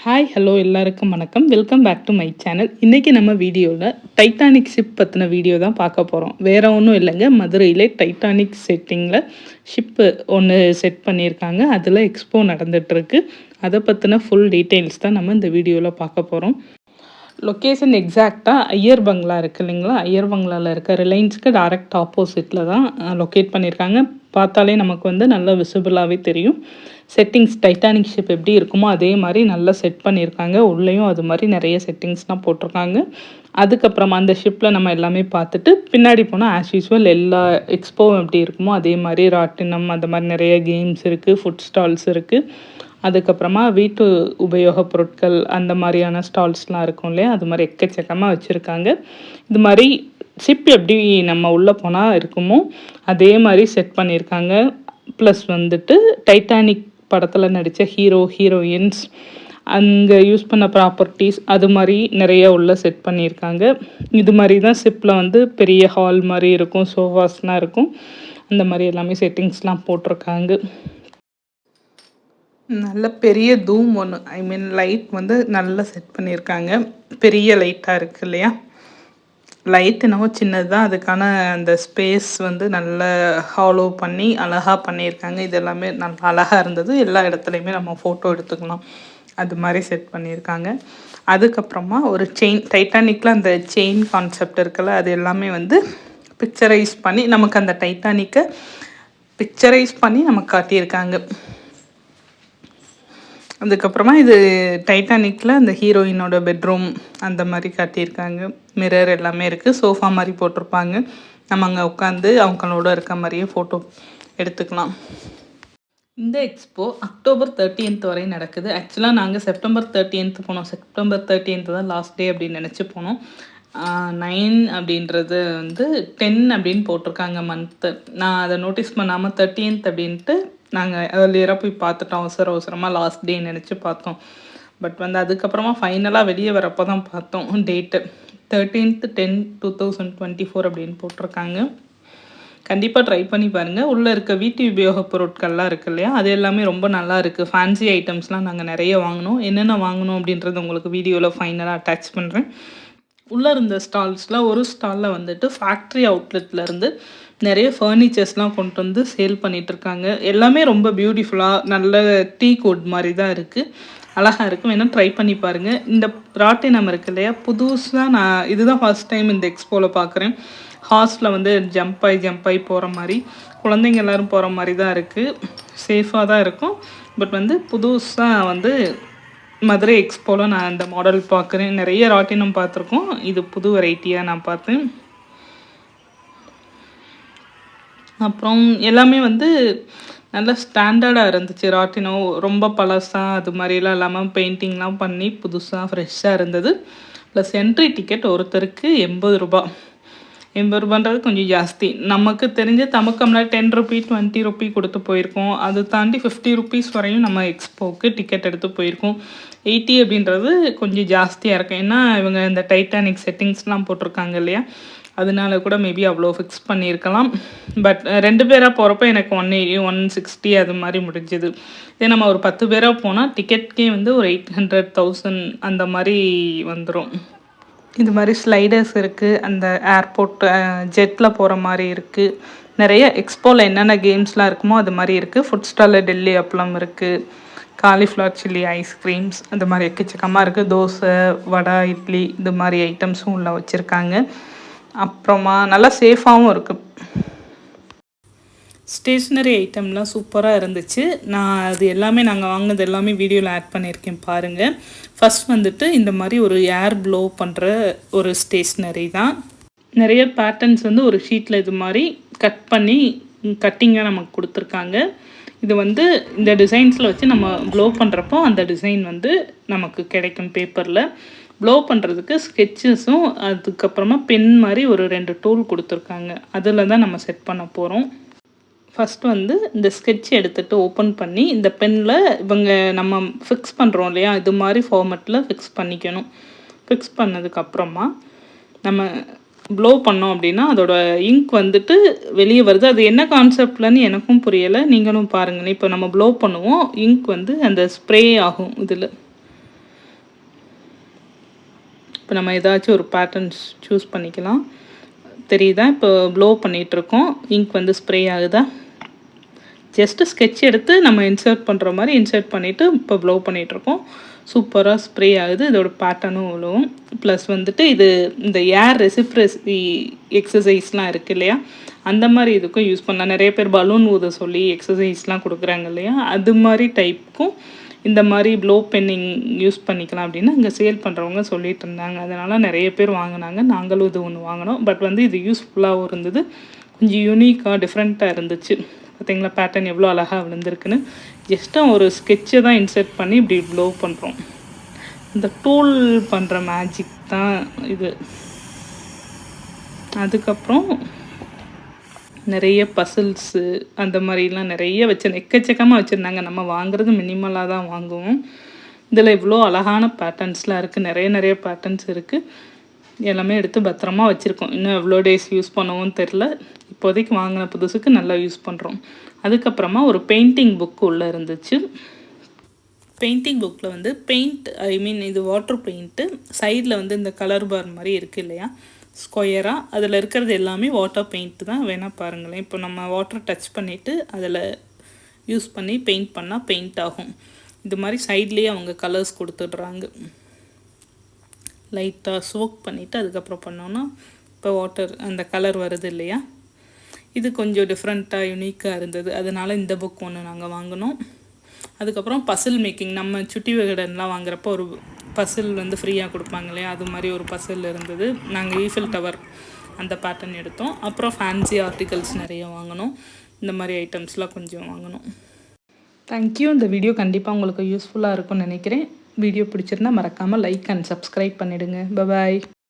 Hi hello எல்லாருக்கும் வணக்கம். Welcome back to my channel. இன்றைக்கி நம்ம வீடியோவில் டைட்டானிக் ஷிப் பற்றின வீடியோ தான் பார்க்க போகிறோம். வேறு ஒன்றும் இல்லைங்க, மதுரையில் டைட்டானிக் செட்டிங்கில் ஷிப்பு ஒன்று செட் பண்ணியிருக்காங்க. அதில் எக்ஸ்போ நடந்துகிட்ருக்கு. அதை பற்றின ஃபுல் டீட்டெயில்ஸ் தான் நம்ம இந்த வீடியோவில் பார்க்க போகிறோம். லொக்கேஷன் எக்ஸாக்டாக ஐயர் பங்களா இருக்குது இல்லைங்களா, ஐயர் பங்களாவில் இருக்க ரிலையன்ஸுக்கு டைரக்ட் ஆப்போசிட்டில் தான் லொக்கேட் பண்ணியிருக்காங்க. பார்த்தாலே நமக்கு வந்து நல்லா விசிபிளாகவே தெரியும். செட்டிங்ஸ் டைட்டானிக் ஷிப் எப்படி இருக்குமோ அதே மாதிரி நல்லா செட் பண்ணியிருக்காங்க. உள்ளேயும் அது மாதிரி நிறைய செட்டிங்ஸ்லாம் போட்டிருக்காங்க. அதுக்கப்புறமா அந்த ஷிப்பில் நம்ம எல்லாமே பார்த்துட்டு பின்னாடி போனால் ஆஸ் யூஸ்வல் எல்லா எக்ஸ்போவும் எப்படி இருக்குமோ அதே மாதிரி ராட்டினம் அந்த மாதிரி நிறைய கேம்ஸ் இருக்குது, ஃபுட் ஸ்டால்ஸ் இருக்குது. அதுக்கப்புறமா வீட்டு உபயோகப் பொருட்கள் அந்த மாதிரியான ஸ்டால்ஸ்லாம் இருக்கும் இல்லையா, அது மாதிரி எக்கச்சக்கமாக வச்சுருக்காங்க. இது மாதிரி ஷிப் எப்படி நம்ம உள்ளே போனால் இருக்குமோ அதே மாதிரி செட் பண்ணியிருக்காங்க. ப்ளஸ் வந்துட்டு டைட்டானிக் படத்தில் நடித்த ஹீரோயின்ஸ் அங்கே யூஸ் பண்ண ப்ராப்பர்ட்டிஸ் அது மாதிரி நிறைய உள்ள செட் பண்ணியிருக்காங்க. இது மாதிரி தான் ஷிப்பில் வந்து பெரிய ஹால் மாதிரி இருக்கும், சோஃபாஸ்லாம் இருக்கும். அந்த மாதிரி எல்லாமே செட்டிங்ஸ்லாம் போட்டிருக்காங்க. நல்ல பெரிய தூம் ஒன்று, ஐ மீன் லைட் வந்து நல்லா செட் பண்ணியிருக்காங்க. பெரிய லைட்டாக இருக்குது இல்லையா, லைட் என்னவோ சின்னது தான், அதுக்கான அந்த ஸ்பேஸ் வந்து நல்ல ஹாலோ பண்ணி அழகாக பண்ணியிருக்காங்க. இது எல்லாமே நல்லா அழகாக இருந்தது. எல்லா இடத்துலையுமே நம்ம ஃபோட்டோ எடுத்துக்கலாம், அது மாதிரி செட் பண்ணியிருக்காங்க. அதுக்கப்புறமா ஒரு செயின், டைட்டானிக்கில் அந்த செயின் கான்செப்ட் இருக்குல்ல, அது எல்லாமே வந்து பிக்சரைஸ் பண்ணி நமக்கு அந்த டைட்டானிக்கை பிக்சரைஸ் பண்ணி நமக்கு காட்டியிருக்காங்க. அதுக்கப்புறமா இது டைட்டானிக்கில் அந்த ஹீரோயினோட பெட்ரூம் அந்த மாதிரி காட்டியிருக்காங்க. மிரர் எல்லாமே இருக்குது. சோஃபா மாதிரி போட்டிருப்பாங்க. நம்ம அங்கே உட்காந்து அவங்களோட இருக்க மாதிரியே ஃபோட்டோ எடுத்துக்கலாம். இந்த எக்ஸ்போ அக்டோபர் 30th வரை நடக்குது. ஆக்சுவலாக நாங்கள் செப்டம்பர் 30th போனோம். செப்டம்பர் 30th தான் லாஸ்ட் டே அப்படின்னு நினச்சி போனோம். 9 அப்படின்றது வந்து 10 அப்படின்னு போட்டிருக்காங்க மந்த்து. நான் அதை நோட்டீஸ் பண்ணாமல் 30th அப்படின்ட்டு நாங்கள் ஏர்லியராக போய் பார்த்துட்டோம். அவசரமாக லாஸ்ட் டே நினச்சி பார்த்தோம். பட் வந்து அதுக்கப்புறமா ஃபைனலாக வெளியே வரப்போ தான் பார்த்தோம் டேட்டு. 13/10/2024 அப்படின்னு போட்டிருக்காங்க. கண்டிப்பாக ட்ரை பண்ணி பாருங்கள். உள்ளே இருக்க வீட்டு உபயோகப் பொருட்கள்லாம் இருக்குது இல்லையா, அது எல்லாமே ரொம்ப நல்லா இருக்குது. ஃபேன்சி ஐட்டம்ஸ்லாம் நாங்கள் நிறைய வாங்கினோம். என்னென்ன வாங்கினோம் அப்படின்றது உங்களுக்கு வீடியோவில் ஃபைனலாக அட்டாச் பண்ணுறேன். உள்ளே இருந்த ஸ்டால்ஸில் ஒரு ஸ்டாலில் வந்துட்டு ஃபேக்ட்ரி அவுட்லெட்லேருந்து நிறைய ஃபர்னிச்சர்ஸ்லாம் கொண்டு வந்து சேல் பண்ணிகிட்ருக்காங்க. எல்லாமே ரொம்ப பியூட்டிஃபுல்லாக நல்ல டீக் வுட் மாதிரி தான் இருக்குது. அழகாக இருக்கும். வேணால் ட்ரை பண்ணி பாருங்கள். இந்த ராட்டினம் இருக்குது இல்லையா, புதுசாக நான் இதுதான் ஃபர்ஸ்ட் டைம் இந்த எக்ஸ்போவில் பார்க்குறேன். ஹார்ஸில் வந்து ஜம்ப் ஆகி போகிற மாதிரி, குழந்தைங்க எல்லோரும் போகிற மாதிரி தான் இருக்குது. சேஃபாக தான் இருக்கும். பட் வந்து புதுசாக வந்து மதுரை எக்ஸ்போவில் நான் இந்த மாடல் பார்க்குறேன். நிறைய ராட்டினம் பார்த்துருக்கோம். இது புது வெரைட்டியாக நான் பார்த்தேன். அப்புறம் எல்லாமே வந்து நல்லா ஸ்டாண்டர்டாக இருந்துச்சு. ராட்டினம் ரொம்ப பழசாக அது மாதிரிலாம் இல்லாமல் பெயிண்டிங்லாம் பண்ணி புதுசாக ஃப்ரெஷ்ஷாக இருந்தது. ப்ளஸ் என்ட்ரி டிக்கெட் ஒருத்தருக்கு 80 ரூபா. 80 ரூபான்றது கொஞ்சம் ஜாஸ்தி. நமக்கு தெரிஞ்ச தமக்கம்ல 10 ரூபி 20 ரூபி கொடுத்து போயிருக்கோம். அது தாண்டி 50 ருபீஸ் வரையும் நம்ம எக்ஸ்போவுக்கு டிக்கெட் எடுத்து போயிருக்கோம். 80 அப்படின்றது கொஞ்சம் ஜாஸ்தியாக இருக்கும். ஏன்னா இவங்க இந்த டைட்டானிக் செட்டிங்ஸ்லாம் போட்டிருக்காங்க இல்லையா, அதனால கூட மேபி அவ்வளோ ஃபிக்ஸ் பண்ணியிருக்கலாம். பட் 2 பேராக போகிறப்ப எனக்கு 180 160 அது மாதிரி முடிஞ்சுது. இதே நம்ம ஒரு 10 பேராக போனால் டிக்கெட்கே வந்து ஒரு 800,000 அந்த மாதிரி வந்துடும். இது மாதிரி ஸ்லைடர்ஸ் இருக்குது. அந்த ஏர்போர்ட் ஜெட்டில் போகிற மாதிரி இருக்குது. நிறைய எக்ஸ்போவில் என்னென்ன கேம்ஸ்லாம் இருக்குமோ அது மாதிரி இருக்குது. ஃபுட் ஸ்டாலில் டெல்லி அப்பளம் இருக்குது, காலிஃப்ளவர் சில்லி ஐஸ்கிரீம்ஸ் அந்த மாதிரி எக்கச்சக்கமாக இருக்குது. தோசை, வடை, இட்லி இது மாதிரி ஐட்டம்ஸும் உள்ள வச்சுருக்காங்க. அப்புறமா நல்லா சேஃபாகவும் இருக்குது. ஸ்டேஷ்னரி ஐட்டம்லாம் சூப்பராக இருந்துச்சு. நான் அது எல்லாமே நாங்கள் வாங்கினது எல்லாமே வீடியோவில் ஆட் பண்ணியிருக்கேன் பாருங்கள். ஃபஸ்ட் வந்துட்டு இந்த மாதிரி ஒரு ஏர் ப்ளோ பண்ணுற ஒரு ஸ்டேஷ்னரி தான். நிறைய பேட்டர்ன்ஸ் வந்து ஒரு ஷீட்டில் இது மாதிரி கட் பண்ணி கட்டிங்காக நமக்கு கொடுத்துருக்காங்க. இது வந்து இந்த டிசைன்ஸில் வச்சு நம்ம ப்ளோ பண்ணுறப்போ அந்த டிசைன் வந்து நமக்கு கிடைக்கும் பேப்பரில். ப்ளோ பண்ணுறதுக்கு ஸ்கெட்சஸும் அதுக்கப்புறமா பென் மாதிரி ஒரு 2 டூல் கொடுத்துருக்காங்க. அதில் தான் நம்ம செட் பண்ண போகிறோம். ஃபஸ்ட்டு வந்து இந்த ஸ்கெட்ச் எடுத்துகிட்டு ஓப்பன் பண்ணி இந்த பெனில் இவங்க நம்ம ஃபிக்ஸ் பண்ணுறோம் இல்லையா, இது மாதிரி ஃபார்மெட்டில் ஃபிக்ஸ் பண்ணிக்கணும். ஃபிக்ஸ் பண்ணதுக்கப்புறமா நம்ம ப்ளோ பண்ணோம் அப்படின்னா அதோட இங்க் வந்துட்டு வெளியே வருது. அது என்ன கான்செப்ட்லன்னு எனக்கும் புரியலை, நீங்களும் பாருங்களேன். இப்போ நம்ம ப்ளோ பண்ணுவோம், இங்க் வந்து அந்த ஸ்ப்ரே ஆகும். இதில் இப்போ நம்ம ஏதாச்சும் ஒரு பேட்டர்ன்ஸ் சூஸ் பண்ணிக்கலாம். தெரியுதா? இப்போ ப்ளோ பண்ணிகிட்ருக்கோம். இங்க் வந்து ஸ்ப்ரே ஆகுதா? ஜஸ்ட்டு ஸ்கெட்ச் எடுத்து நம்ம இன்சர்ட் பண்ணுற மாதிரி இன்சர்ட் பண்ணிவிட்டு இப்போ ப்ளோ பண்ணிகிட்ருக்கோம். சூப்பராக ஸ்ப்ரே ஆகுது. இதோட பேட்டர்னும் விழுவும். ப்ளஸ் வந்துட்டு இது இந்த ஏர் ரெசிப்ரஸி எக்ஸசைஸ்லாம் இருக்குது இல்லையா, அந்த மாதிரி இதுக்கும் யூஸ் பண்ணலாம். நிறைய பேர் பலூன் ஊத சொல்லி எக்ஸசைஸ்லாம் கொடுக்குறாங்க இல்லையா, அது மாதிரி டைப்புக்கும் இந்த மாதிரி ப்ளோ பென்னிங் யூஸ் பண்ணிக்கலாம் அப்படின்னு அங்கே சேல் பண்ணுறவங்க சொல்லிட்டு இருந்தாங்க. அதனால் நிறைய பேர் வாங்கினாங்க. நாங்களும் இது ஒன்று வாங்கினோம். பட் வந்து இது யூஸ்ஃபுல்லாகவும் இருந்தது. கொஞ்சம் யூனிக்காக டிஃப்ரெண்ட்டாக இருந்துச்சு. பார்த்தீங்களா பேட்டர்ன் எவ்வளோ அழகாக விழுந்திருக்குன்னு. ஜஸ்ட்டாக ஒரு ஸ்கெட்சை தான் இன்சர்ட் பண்ணி இப்படி ப்ளோ பண்ணுறோம். இந்த டூல் பண்ணுற மேஜிக் தான் இது. அதுக்கப்புறம் நிறைய பசில்ஸு அந்த மாதிரிலாம் நிறைய எக்கச்சக்கமாக வச்சுருந்தாங்க. நம்ம வாங்குறது மினிமலாக தான் வாங்குவோம். இதில் இவ்வளோ அழகான பேட்டர்ன்ஸ்லாம் இருக்குது. நிறைய பேட்டர்ன்ஸ் இருக்குது. எல்லாமே எடுத்து பத்திரமா வச்சுருக்கோம். இன்னும் எவ்வளோ டேஸ் யூஸ் பண்ணுவோன்னு தெரில. இப்போதைக்கு வாங்கின புதுசுக்கு நல்லா யூஸ் பண்ணுறோம். அதுக்கப்புறமா ஒரு பெயிண்டிங் புக்கு உள்ளே இருந்துச்சு. பெயிண்டிங் புக்கில் வந்து இது வாட்டர் பெயிண்ட்டு. சைடில் வந்து இந்த கலர் பார் மாதிரி இருக்குது இல்லையா, ஸ்கொயராக. அதில் இருக்கிறது எல்லாமே வாட்டர் பெயிண்ட்டு தான். வேணால் பாருங்களேன். இப்போ நம்ம வாட்டர் டச் பண்ணிவிட்டு அதில் யூஸ் பண்ணி பெயிண்ட் பண்ணால் பெயிண்ட் ஆகும். இது மாதிரி சைட்லேயே அவங்க கலர்ஸ் கொடுத்துட்றாங்க. லைட்டாக சோக் பண்ணிவிட்டு அதுக்கப்புறம் பண்ணோன்னா இப்போ வாட்டர் அந்த கலர் வருது இல்லையா. இது கொஞ்சம் டிஃப்ரெண்ட்டாக யூனிக்காக இருந்தது. அதனால் இந்த புக் ஒன்று நாங்கள் வாங்கினோம். அதுக்கப்புறம் பசில் மேக்கிங். நம்ம சுட்டி விகடன்லாம் வாங்குறப்போ ஒரு பசில் வந்து ஃப்ரீயாக கொடுப்பாங்க இல்லையா, அது மாதிரி ஒரு பசில் இருந்தது. நாங்கள் ஈஃபில் டவர் அந்த பேட்டர்ன் எடுத்தோம். அப்புறம் ஃபேன்சி ஆர்டிகல்ஸ் நிறைய வாங்கினோம். இந்த மாதிரி ஐட்டம்ஸ்லாம் கொஞ்சம் வாங்கினோம். தேங்க்யூ. இந்த வீடியோ கண்டிப்பாக உங்களுக்கு யூஸ்ஃபுல்லாக இருக்கும்னு நினைக்கிறேன். வீடியோ பிடிச்சிருந்தா மறக்காமல் லைக் அண்ட் சப்ஸ்கிரைப் பண்ணிவிடுங்க. பாய்.